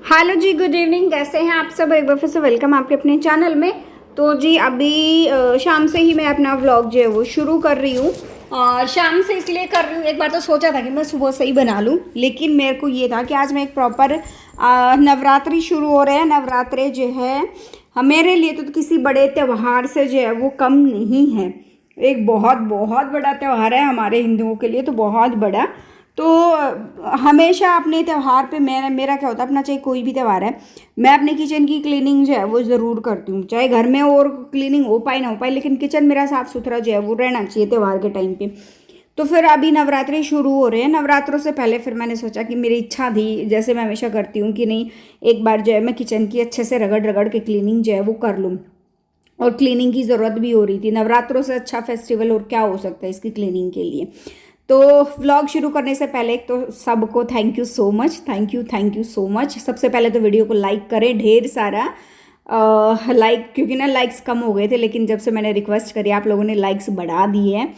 Hello जी, good evening. कैसे हैं आप सब? एक बार फिर से वेलकम आपके अपने चैनल में। तो जी अभी शाम से ही मैं अपना व्लॉग जो है वो शुरू कर रही हूँ। और शाम से इसलिए कर रही हूँ, एक बार तो सोचा था कि मैं सुबह से ही बना लूँ, लेकिन मेरे को ये था कि आज मैं एक प्रॉपर नवरात्रि शुरू हो रहे हैं। नवरात्रे जो है मेरे लिए तो किसी बड़े त्यौहार से जो है वो कम नहीं है। एक बहुत बहुत बड़ा त्यौहार है हमारे हिंदुओं के लिए, तो बहुत बड़ा। तो हमेशा अपने त्यौहार पे मेरा क्या होता है, अपना चाहे कोई भी त्यौहार है, मैं अपने किचन की क्लीनिंग जो है वो ज़रूर करती हूँ। चाहे घर में और क्लीनिंग हो पाए ना हो पाए, लेकिन किचन मेरा साफ़ सुथरा जो है वो रहना चाहिए त्यौहार के टाइम पे। तो फिर अभी नवरात्रि शुरू हो रहे हैं। नवरात्रों से पहले फिर मैंने सोचा कि मेरी इच्छा थी, जैसे मैं हमेशा करती हूँ, कि नहीं एक बार जो है मैं किचन की अच्छे से रगड़ रगड़ के क्लीनिंग जो है वो कर लूँ। और क्लीनिंग की ज़रूरत भी हो रही थी। नवरात्रों से अच्छा फेस्टिवल और क्या हो सकता है इसकी क्लीनिंग के लिए। तो व्लॉग शुरू करने से पहले एक तो सबको thank you so much, thank you so much. सबसे पहले तो वीडियो को लाइक करें ढेर सारा लाइक, क्योंकि ना लाइक्स कम हो गए थे, लेकिन जब से मैंने रिक्वेस्ट करी आप लोगों ने लाइक्स बढ़ा दिए हैं।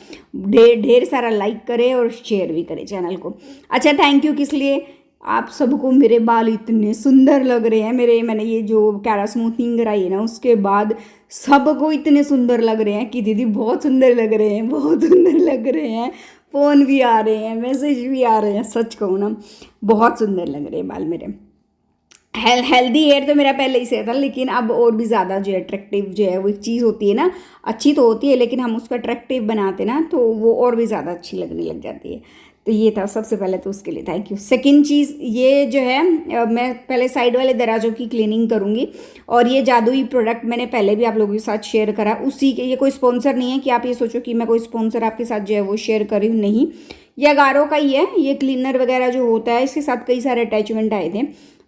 ढेर ढेर सारा लाइक करें और शेयर भी करें चैनल को। अच्छा, थैंक यू किस लिए? आप सबको मेरे बाल इतने सुंदर लग रहे हैं। मैंने ये जो कैरा स्मूथनिंग कराई है ना, उसके बाद सबको इतने सुंदर लग रहे हैं कि दीदी बहुत सुंदर लग रहे हैं, बहुत सुंदर लग रहे हैं। फ़ोन भी आ रहे हैं, मैसेज भी आ रहे हैं। सच कहूँ ना, बहुत सुंदर लग रहे हैं बाल मेरे। हेल्दी हेयर तो मेरा पहले ही से था, लेकिन अब और भी ज़्यादा जो है अट्रैक्टिव जो है वो एक चीज़ होती है ना, अच्छी तो होती है, लेकिन हम उसको अट्रैक्टिव बनाते ना तो वो और भी ज़्यादा अच्छी लगने लग जाती है। तो ये था सबसे पहले, तो उसके लिए थैंक यू। सेकंड चीज़ ये जो है, मैं पहले साइड वाले दराजों की क्लीनिंग करूँगी। और ये जादुई प्रोडक्ट मैंने पहले भी आप लोगों के साथ शेयर करा, उसी के, ये कोई स्पॉन्सर नहीं है कि आप ये सोचो कि मैं कोई स्पॉन्सर आपके साथ जो है वो शेयर कर रही हूँ, नहीं। ये अगारो का ही है। ये क्लीनर वगैरह जो होता है, इसके साथ कई सारे अटैचमेंट आए थे,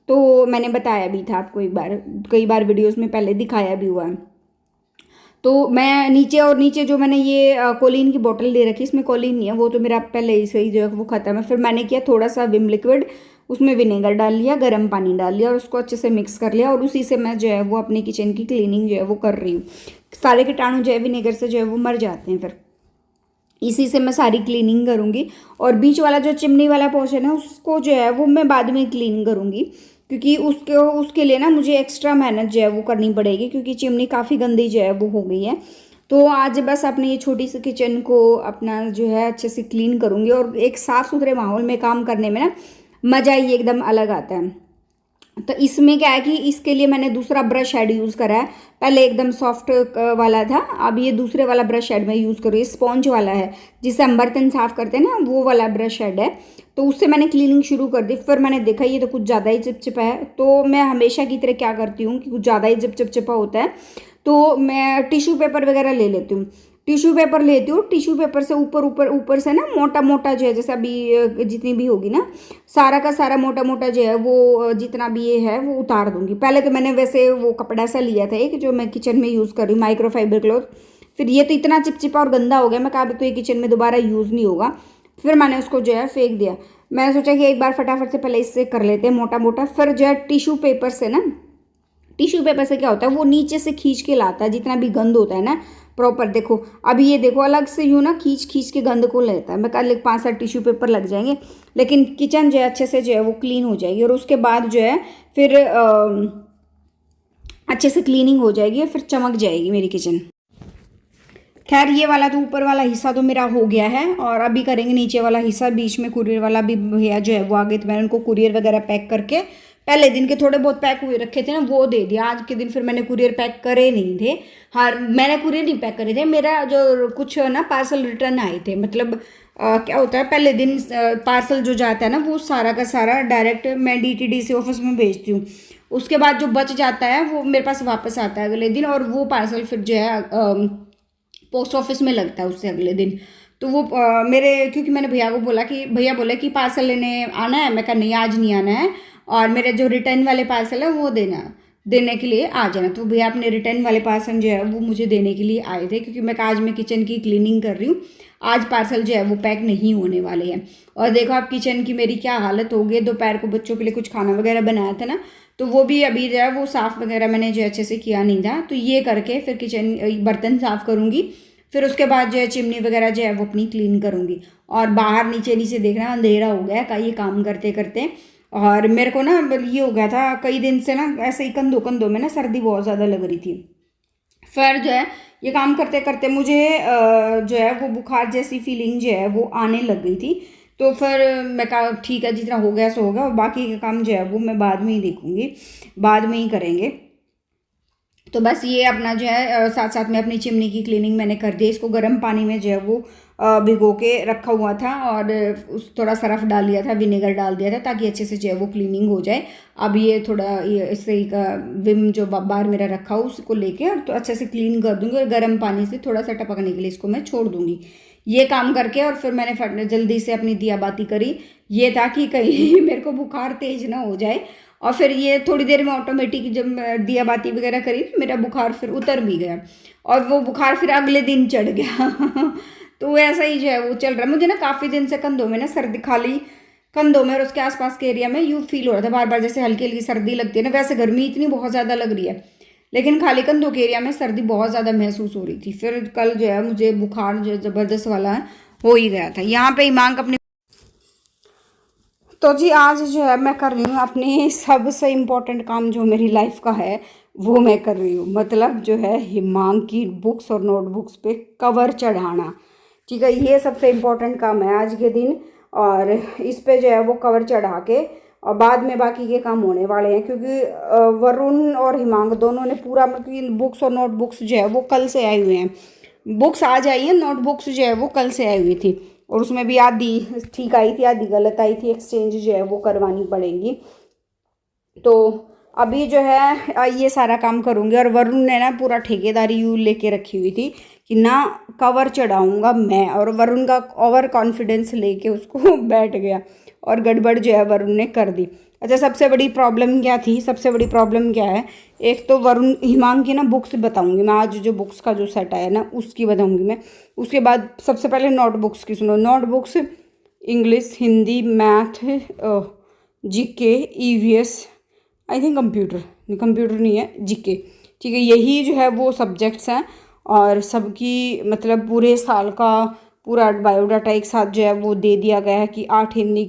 तो मैंने बताया भी था आपको एक बार, कई बार वीडियोस में पहले दिखाया भी हुआ है। तो मैं नीचे जो मैंने ये कोलिन की बोतल दे रखी, इसमें कोलिन नहीं है, वो तो मेरा पहले ही से ही जो है वो ख़त्म है। फिर मैंने किया थोड़ा सा विम लिक्विड, उसमें विनेगर डाल लिया, गर्म पानी डाल लिया और उसको अच्छे से मिक्स कर लिया। और उसी से मैं जो है वो अपनी किचन की क्लीनिंग जो है वो कर रही हूँ। सारे कीटाणु जो है विनेगर से जो है वो मर जाते हैं। फिर इसी से मैं सारी क्लीनिंग करूँगी। और बीच वाला जो चिमनी वाला पोर्शन है, उसको जो है वो मैं बाद में क्लीन करूँगी, क्योंकि उसके लिए ना मुझे एक्स्ट्रा मेहनत जो है वो करनी पड़ेगी, क्योंकि चिमनी काफ़ी गंदी जो है वो हो गई है। तो आज बस अपनी ये छोटी सी किचन को अपना जो है अच्छे से क्लीन करूँगी। और एक साफ़ सुथरे माहौल में काम करने में ना मज़ा ही एकदम अलग आता है। तो इसमें क्या है कि इसके लिए मैंने दूसरा ब्रश हेड यूज़ करा है। पहले एकदम सॉफ्ट वाला था, अब ये दूसरे वाला ब्रश हेड मैं यूज़ करूँ। ये स्पॉन्ज वाला है, जिससे हम बर्तन साफ़ करते हैं ना, वो वाला ब्रश हेड है। तो उससे मैंने क्लीनिंग शुरू कर दी। फिर मैंने देखा ये तो कुछ ज़्यादा ही चिपचिपा है, तो मैं हमेशा की तरह क्या करती हूँ कि कुछ ज़्यादा ही जब चिपचिपा होता है तो मैं टिश्यू पेपर वगैरह ले लेती हूँ। टिश्यू पेपर लेती हूँ, टिश्यू पेपर से ऊपर से ना मोटा मोटा जो है, जैसे अभी जितनी भी होगी ना, सारा का सारा मोटा मोटा जो है वो जितना भी ये है वो उतार दूंगी। पहले तो मैंने वैसे वो कपड़ा सा लिया था एक, जो मैं किचन में यूज़ कर रही हूँ, माइक्रोफाइबर क्लॉथ। फिर ये तो इतना चिपचिपा और गंदा हो गया, मैं कहा तो ये किचन में दोबारा यूज़ नहीं होगा। फिर मैंने उसको जो है फेंक दिया। मैंने सोचा कि एक बार फटाफट से पहले इससे कर लेते हैं मोटा मोटा। फिर जो है टिश्यू पेपर से ना, टिश्यू पेपर से क्या होता है, वो नीचे से खींच के लाता है जितना भी गंद होता है ना प्रॉपर। देखो अभी ये देखो, अलग से यूँ ना खींच खींच के गंद को लेता है। मैं कल 5-7 टिश्यू पेपर लग जाएंगे, लेकिन किचन जो है अच्छे से जो है वो क्लीन हो जाएगी। और उसके बाद जो है फिर अच्छे से क्लीनिंग हो जाएगी और फिर चमक जाएगी मेरी किचन। खैर ये वाला तो ऊपर वाला हिस्सा तो मेरा हो गया है, और अभी करेंगे नीचे वाला हिस्सा। बीच में कुरियर वाला भी भैया जो है वो आगे, तो मैंने उनको कुरियर वगैरह पैक करके, पहले दिन के थोड़े बहुत पैक हुए रखे थे ना, वो दे दिया। आज के दिन फिर मैंने कुरियर पैक करे नहीं थे। हाँ, मैंने कुरियर नहीं पैक करे थे, मेरा जो कुछ ना पार्सल रिटर्न आए थे। मतलब क्या होता है, पहले दिन पार्सल जो जाता है ना, वो सारा का सारा डायरेक्ट मैं DTDC ऑफिस में भेजती हूँ। उसके बाद जो बच जाता है वो मेरे पास वापस आता है अगले दिन, और वो पार्सल फिर जो है पोस्ट ऑफिस में लगता है उससे अगले दिन। तो वो मेरे, क्योंकि मैंने भैया को बोला कि भैया बोले कि पार्सल लेने आना है, मैं कहा नहीं आज नहीं आना है, और मेरे जो रिटर्न वाले पार्सल है वो देने के लिए आ जाना। तो भैया अपने रिटर्न वाले पार्सल जो है वो मुझे देने के लिए आए थे, क्योंकि मैं आज मैं किचन की क्लीनिंग कर रही हूँ, आज पार्सल जो है वो पैक नहीं होने वाले हैं। और देखो आप किचन की मेरी क्या हालत हो गई। दोपहर को बच्चों के लिए कुछ खाना वगैरह बनाया था ना, तो वो भी अभी जो है वो साफ़ वगैरह मैंने जो अच्छे से किया नहीं था। तो ये करके फिर किचन बर्तन साफ़ करूँगी। फिर उसके बाद जो है चिमनी वगैरह जो है वो अपनी क्लीन करूँगी। और बाहर नीचे नीचे देखना अंधेरा हो गया का ये काम करते करते। और मेरे को ना ये हो गया था कई दिन से ना, ऐसे ही कंधों कंधों में ना सर्दी बहुत ज़्यादा लग रही थी। फिर जो है ये काम करते करते मुझे जो है वो बुखार जैसी फीलिंग जो है वो आने लग गई थी। तो फिर मैं कहा ठीक है, जितना हो गया सो हो गया, और बाकी का काम जो है वो मैं बाद में ही देखूँगी, बाद में ही करेंगे। तो बस ये अपना जो है साथ साथ में अपनी चिमनी की क्लीनिंग मैंने कर दी। इसको गर्म पानी में जो है वो भिगो के रखा हुआ था, और उस थोड़ा सरफ डाल दिया था, विनेगर डाल दिया था, ताकि अच्छे से जो है वो क्लीनिंग हो जाए। अब ये थोड़ा ये इससे विम जो बार मेरा रखा हो उसको लेके और तो अच्छे से क्लीन कर दूंगी, और गर्म पानी से थोड़ा सा टपकने के लिए इसको मैं छोड़ दूंगी। ये काम करके और फिर मैंने फट जल्दी से अपनी दिया बाती करी। ये था कि कहीं मेरे को बुखार तेज ना हो जाए। और फिर ये थोड़ी देर में ऑटोमेटिक जब दिया बाती वगैरह करी, मेरा बुखार फिर उतर भी गया, और वो बुखार फिर अगले दिन चढ़ गया। तो ऐसा ही जो है वो चल रहा है। मुझे ना काफ़ी दिन से कंधों में ना सर्दी, खाली कंधों में और उसके आसपास के एरिया में यूँ फील हो रहा था बार बार, जैसे हल्की हल्की सर्दी लगती है ना, वैसे गर्मी इतनी बहुत ज़्यादा लग रही है, लेकिन खाली कंधों के एरिया में सर्दी बहुत ज़्यादा महसूस हो रही थी। फिर कल जो है मुझे बुखार जो ज़बरदस्त वाला हो ही गया था। यहाँ पे हिमांक अपने, तो जी आज जो है मैं कर रही हूँ अपनी सबसे इम्पोर्टेंट काम जो मेरी लाइफ का है वो मैं कर रही हूँ, मतलब जो है हिमांक की बुक्स और नोटबुक्स पे कवर चढ़ाना। ठीक है, ये सबसे इम्पोर्टेंट काम है आज के दिन, और इस पे जो है वो कवर चढ़ा के और बाद में बाकी के काम होने वाले हैं, क्योंकि वरुण और हिमांक दोनों ने पूरा, मतलब बुक्स और नोटबुक्स जो है वो कल से आए हुए हैं। बुक्स आज आई हैं, नोटबुक्स जो है वो कल से आई हुई थी, और उसमें भी आधी ठीक आई थी, आधी गलत आई थी, एक्सचेंज जो है वो करवानी पड़ेगी। तो अभी जो है ये सारा काम करूँगी। और वरुण ने ना पूरा ठेकेदारी यूँ लेके रखी हुई थी कि ना कवर चढ़ाऊँगा मैं, और वरुण का ओवर कॉन्फिडेंस लेके उसको बैठ गया, और गड़बड़ जो है वरुण ने कर दी। अच्छा, सबसे बड़ी प्रॉब्लम क्या थी, सबसे बड़ी प्रॉब्लम क्या है, एक तो वरुण हिमांक की ना बुक्स बताऊंगी मैं आज, जो बुक्स का जो सेट आया ना उसकी बताऊंगी मैं। उसके बाद सबसे पहले नोटबुक्स की सुनो। Notebooks English, Hindi, math, GK, EVS, I think computer नहीं है, जीके। ठीक है, यही जो है वो सब्जेक्ट्स हैं, और सबकी मतलब पूरे साल का पूरा बायोडाटा एक साथ जो है वो दे दिया गया है कि 8 हिंदी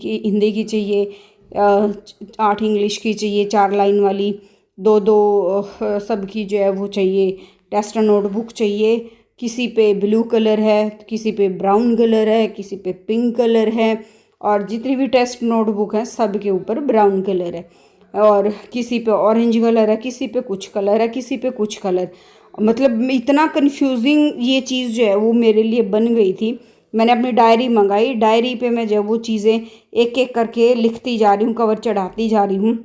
की चाहिए, 8 इंग्लिश की चाहिए 4 लाइन वाली, दो दो सबकी जो है वो चाहिए। टेस्ट नोटबुक चाहिए, किसी पे ब्लू कलर है, किसी पे ब्राउन कलर है, किसी पे पिंक कलर है, और जितनी भी टेस्ट नोटबुक हैं सब के ऊपर ब्राउन कलर है, और किसी पे ऑरेंज कलर है, किसी पे कुछ कलर है, किसी पे कुछ कलर। मतलब इतना कंफ्यूजिंग ये चीज़ जो है वो मेरे लिए बन गई थी। मैंने अपनी डायरी मंगाई, डायरी पे मैं जो वो चीज़ें एक एक करके लिखती जा रही हूँ, कवर चढ़ाती जा रही हूँ,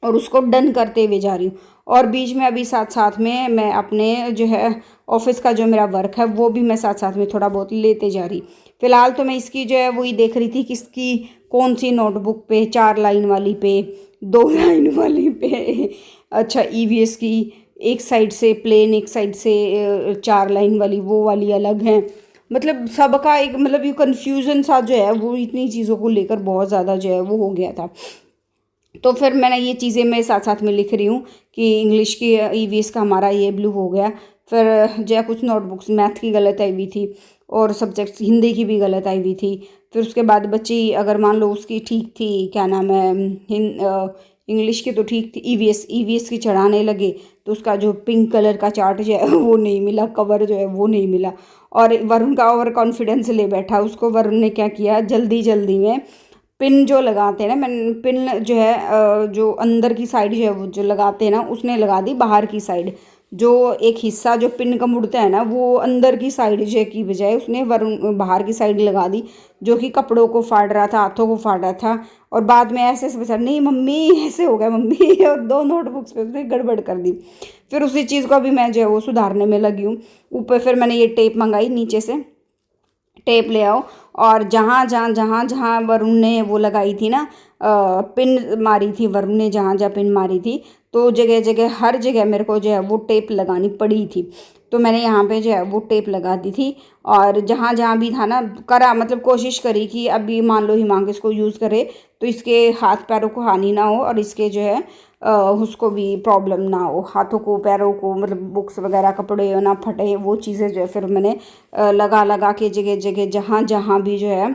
और उसको डन करते हुए जा रही हूँ। और बीच में अभी साथ साथ में मैं अपने जो है ऑफिस का जो मेरा वर्क है वो भी मैं साथ साथ में थोड़ा बहुत लेते जा रही। फ़िलहाल तो मैं इसकी जो है वही देख रही थी, किसकी कौन सी नोटबुक पे 4 लाइन वाली पे, 2 लाइन वाली पे, अच्छा ईवीएस की एक साइड से प्लेन, एक साइड से 4 लाइन वाली, वो वाली अलग है। मतलब सबका एक, मतलब ये कन्फ्यूज़न सा जो है वो इतनी चीज़ों को लेकर बहुत ज़्यादा जो है वो हो गया था। तो फिर मैंने ये चीज़ें मैं साथ साथ में लिख रही हूँ कि इंग्लिश की ईवीएस का हमारा ये ब्लू हो गया। फिर जो है कुछ नोटबुक्स मैथ की गलत आई हुई थी, और सब्जेक्ट्स हिंदी की भी गलत आई हुई थी। फिर उसके बाद बच्ची अगर मान लो उसकी ठीक थी, क्या नाम है, इंग्लिश की तो ठीक थी, ईवीएस की चढ़ाने लगे तो उसका जो पिंक कलर का चार्ट जो है वो नहीं मिला, कवर जो है वो नहीं मिला, और वरुण का ओवर कॉन्फिडेंस ले बैठा। उसको वरुण ने क्या किया, जल्दी जल्दी में पिन जो लगाते हैं ना, मैंने पिन जो है जो अंदर की साइड जो है वो जो लगाते हैं ना, उसने लगा दी बाहर की साइड। जो एक हिस्सा जो पिन का मुड़ता है ना, वो अंदर की साइड जो की बजाय उसने वरुण बाहर की साइड लगा दी, जो कि कपड़ों को फाड़ रहा था, हाथों को फाड़ रहा था। और बाद में ऐसे बचा, नहीं मम्मी ऐसे हो गया मम्मी, और 2 नोटबुक्स पे उसने गड़बड़ कर दी। फिर उसी चीज़ को अभी मैं जो है वो सुधारने में लगी हूँ। ऊपर फिर मैंने ये टेप मंगाई, नीचे से टेप ले आओ, और जहाँ वरुण ने वो लगाई थी ना, पिन मारी थी वरुण ने, जहाँ पिन मारी थी, तो जगह जगह हर जगह मेरे को जो है वो टेप लगानी पड़ी थी। तो मैंने यहाँ पे जो है वो टेप लगा दी थी, और जहाँ जहाँ भी था ना करा, मतलब कोशिश करी कि अभी मान लो हिमांक इसको यूज़ करे तो इसके हाथ पैरों को हानि ना हो, और इसके जो है उसको भी प्रॉब्लम ना हो, हाथों को पैरों को, मतलब बुक्स वगैरह कपड़े ना फटे, वो चीज़ें जो है फिर मैंने लगा लगा के जगह जगह जहाँ जहाँ भी जो है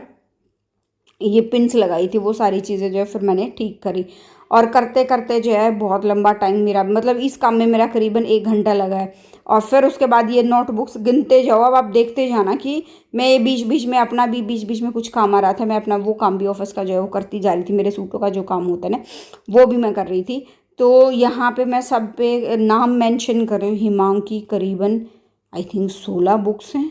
ये पिन्स लगाई थी, वो सारी चीज़ें जो है फिर मैंने ठीक करी। और करते करते जो है बहुत लंबा टाइम मेरा, मतलब इस काम में मेरा करीबन 1 घंटा लगा है। और फिर उसके बाद ये नोटबुक्स गिनते जाओ, अब आप देखते जाना कि मैं ये बीच बीच में अपना भी बीच बीच में कुछ काम आ रहा था, मैं अपना वो काम भी ऑफिस का जो है वो करती जा रही थी, मेरे सूटों का जो काम होता है ना वो भी मैं कर रही थी। तो यहाँ पे मैं सब पे नाम मेंशन कर रही हूँ। हिमांक की करीबन आई थिंक 16 बुक्स हैं,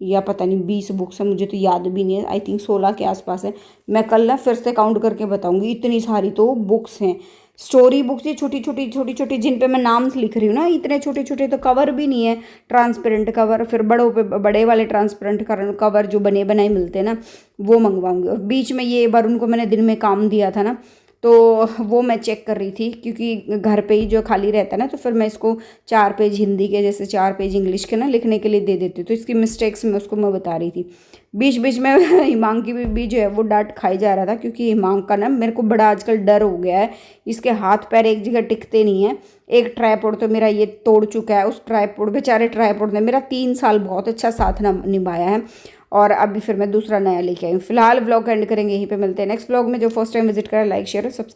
या पता नहीं 20 बुक्स हैं, मुझे तो याद भी नहीं है, आई थिंक 16 के आसपास है। मैं कल ना फिर से काउंट करके बताऊंगी, इतनी सारी तो बुक्स हैं। स्टोरी बुक्स, ये छोटी छोटी जिन पे मैं नाम लिख रही हूँ ना, इतने छोटे छोटे तो कवर भी नहीं है, ट्रांसपेरेंट कवर। फिर बड़ों पे बड़े वाले ट्रांसपेरेंट कवर जो बने बनाए मिलते हैं ना, वो मंगवाऊंगी। और बीच में ये बार उनको मैंने दिन में काम दिया था ना, तो वो मैं चेक कर रही थी, क्योंकि घर पे ही जो खाली रहता है ना, तो फिर मैं इसको 4 पेज हिंदी के जैसे 4 पेज इंग्लिश के ना लिखने के लिए दे देती हूँ। तो इसकी मिस्टेक्स में उसको मैं बता रही थी। बीच बीच में हिमांक की भी जो है वो डांट खाई जा रहा था, क्योंकि हिमांक का ना मेरे को बड़ा आजकल डर हो गया है। इसके हाथ पैर एक जगह टिकते नहीं है। एक ट्राइपॉड तो मेरा ये तोड़ चुका है, उस ट्राइपॉड, बेचारे ट्राइपॉड ने मेरा 3 साल बहुत अच्छा साथ निभाया है। और अभी फिर मैं दूसरा नया लेके आई हूँ। फिलहाल व्लॉग एंड करेंगे यहीं पे, मिलते हैं नेक्स्ट व्लॉग में। जो फर्स्ट टाइम विजिट करें लाइक शेयर और सब्सक्राइब।